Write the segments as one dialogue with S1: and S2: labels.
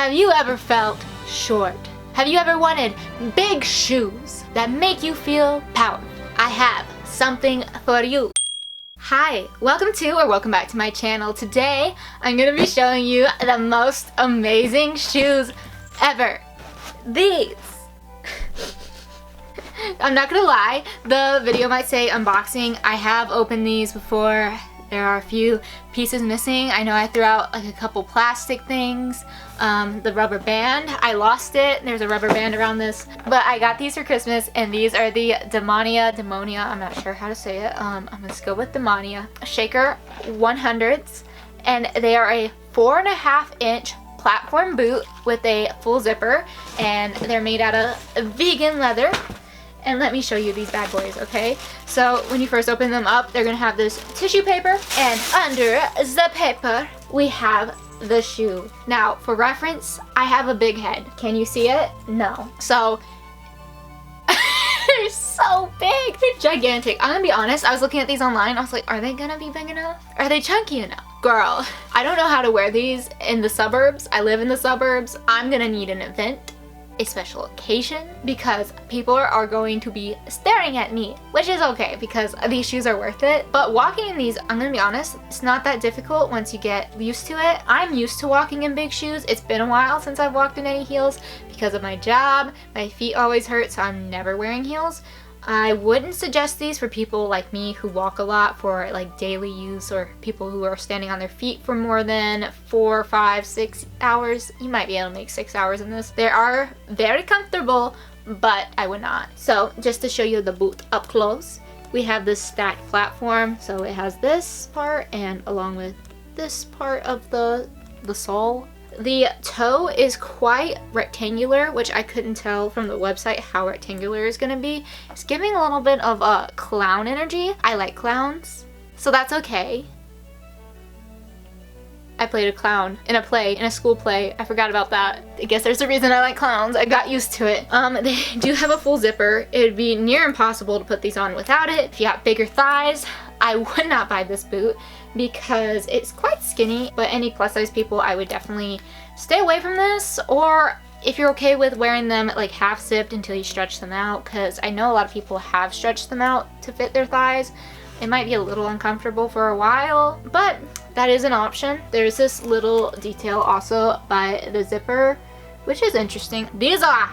S1: Have you ever felt short? Have you ever wanted big shoes that make you feel powerful? I have something for you. Hi, welcome back to my channel. Today, I'm gonna be showing you the most amazing shoes ever. These. I'm not gonna lie, the video might say unboxing. I have opened these before. There are a few pieces missing. I know I threw out like a couple plastic things. The rubber band, I lost it. There's a rubber band around this. But I got these for Christmas, and these are the Demonia, I'm not sure how to say it. I'm gonna just go with Demonia. Shaker-100s, and they are a 4.5-inch platform boot with a full zipper, and they're made out of vegan leather. And let me show you these bad boys, okay? So when you first open them up, they're gonna have this tissue paper, and under the paper, we have the shoe. Now, for reference, I have a big head. Can you see it? No. So, they're so big. They're gigantic. I'm gonna be honest, I was looking at these online. I was like, are they gonna be big enough? Are they chunky enough? Girl, I don't know how to wear these in the suburbs. I live in the suburbs. I'm gonna need an event, a special occasion, because people are going to be staring at me, which is okay because these shoes are worth it. But walking in these, I'm gonna be honest, it's not that difficult once you get used to it. I'm used to walking in big shoes. It's been a while since I've walked in any heels because of my job. My feet always hurt, so I'm never wearing heels. I wouldn't suggest these for people like me who walk a lot for like daily use, or people who are standing on their feet for more than 4, 5, 6 hours. You might be able to make 6 hours in this. They are very comfortable, but I would not. So just to show you the boot up close, we have this stacked platform. So it has this part, and along with this part of the sole. The toe is quite rectangular, which I couldn't tell from the website how rectangular it's gonna be. It's giving a little bit of a clown energy. I like clowns, so that's okay. I played a clown in a school play. I forgot about that. I guess there's a reason I like clowns. I got used to it. They do have a full zipper. It would be near impossible to put these on without it. If you got bigger thighs, I would not buy this boot because it's quite skinny, but any plus size people, I would definitely stay away from this. Or if you're okay with wearing them like half zipped until you stretch them out, because I know a lot of people have stretched them out to fit their thighs. It might be a little uncomfortable for a while, but that is an option. There's this little detail also by the zipper, which is interesting. These are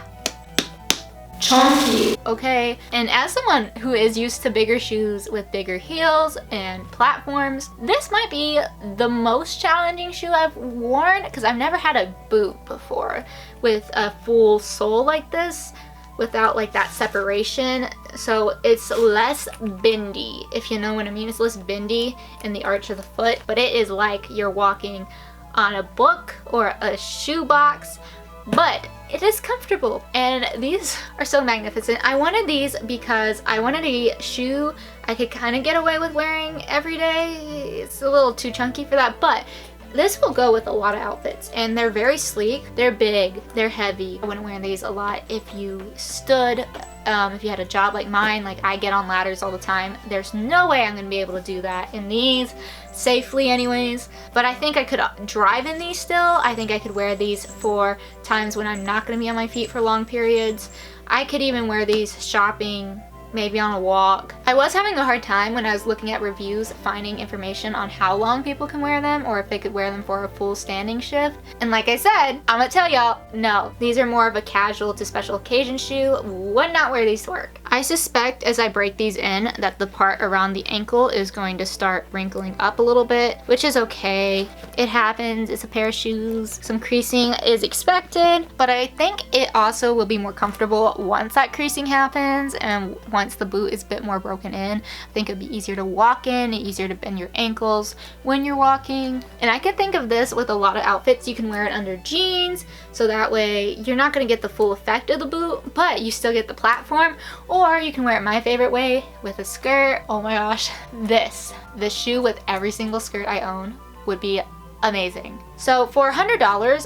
S1: chunky, okay? And as someone who is used to bigger shoes with bigger heels and platforms, this might be the most challenging shoe I've worn, because I've never had a boot before with a full sole like this, without like that separation. So it's less bendy, if you know what I mean. It's less bendy in the arch of the foot, but it is like you're walking on a book or a shoe box, but it is comfortable. And these are so magnificent. I wanted these because I wanted a shoe I could kind of get away with wearing every day. It's a little too chunky for that, but this will go with a lot of outfits, and they're very sleek, they're big, they're heavy. I wouldn't wear these a lot if you stood, if you had a job like mine. Like, I get on ladders all the time. There's no way I'm gonna be able to do that in these safely anyways, but I think I could drive in these still. I think I could wear these for times when I'm not gonna be on my feet for long periods. I could even wear these shopping, maybe on a walk. I was having a hard time when I was looking at reviews finding information on how long people can wear them, or if they could wear them for a full standing shift. And like I said, I'm gonna tell y'all, no, these are more of a casual to special occasion shoe. Would not wear these to work. I suspect as I break these in that the part around the ankle is going to start wrinkling up a little bit, which is okay. It happens, it's a pair of shoes. Some creasing is expected, but I think it also will be more comfortable once that creasing happens, and once the boot is a bit more broken in. I think it'd be easier to walk in, easier to bend your ankles when you're walking. And I can think of this with a lot of outfits. You can wear it under jeans, so that way you're not gonna get the full effect of the boot, but you still get the platform. Or you can wear it my favorite way, with a skirt. Oh my gosh, this shoe with every single skirt I own would be amazing. So for $100,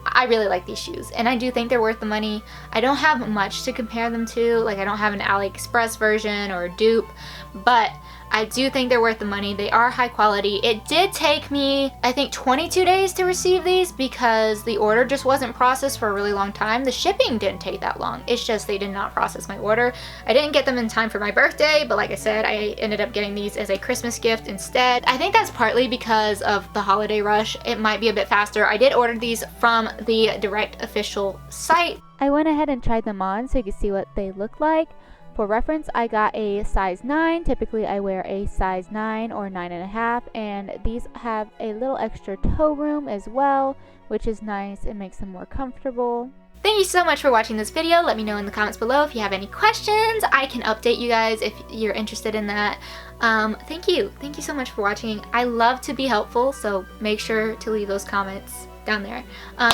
S1: I really like these shoes, and I do think they're worth the money. I don't have much to compare them to. Like, I don't have an AliExpress version or a dupe, but I do think they're worth the money. They are high quality. It did take me, I think, 22 days to receive these because the order just wasn't processed for a really long time. The shipping didn't take that long. It's just they did not process my order. I didn't get them in time for my birthday, but like I said, I ended up getting these as a Christmas gift instead. I think that's partly because of the holiday rush. It might be a bit faster. I did order these from the direct official site.
S2: I went ahead and tried them on so you can see what they look like. For reference, I got a size 9. Typically I wear a size 9 or 9.5, and these have a little extra toe room as well, which is nice. It makes them more comfortable.
S1: Thank you so much for watching this video. Let me know in the comments below if you have any questions. I can update you guys if you're interested in that. Thank you so much for watching. I love to be helpful, so make sure to leave those comments down there.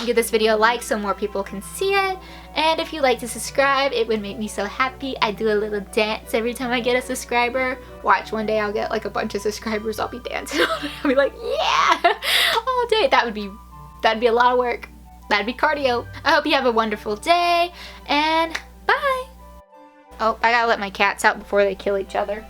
S1: Give this video a like so more people can see it, and if you'd like to subscribe, it would make me so happy. I do a little dance every time I get a subscriber. Watch, one day I'll get like a bunch of subscribers. I'll be dancing. I'll be like, yeah, all day. That'd be a lot of work. That'd be cardio. I hope you have a wonderful day, and bye. Oh, I gotta let my cats out before they kill each other.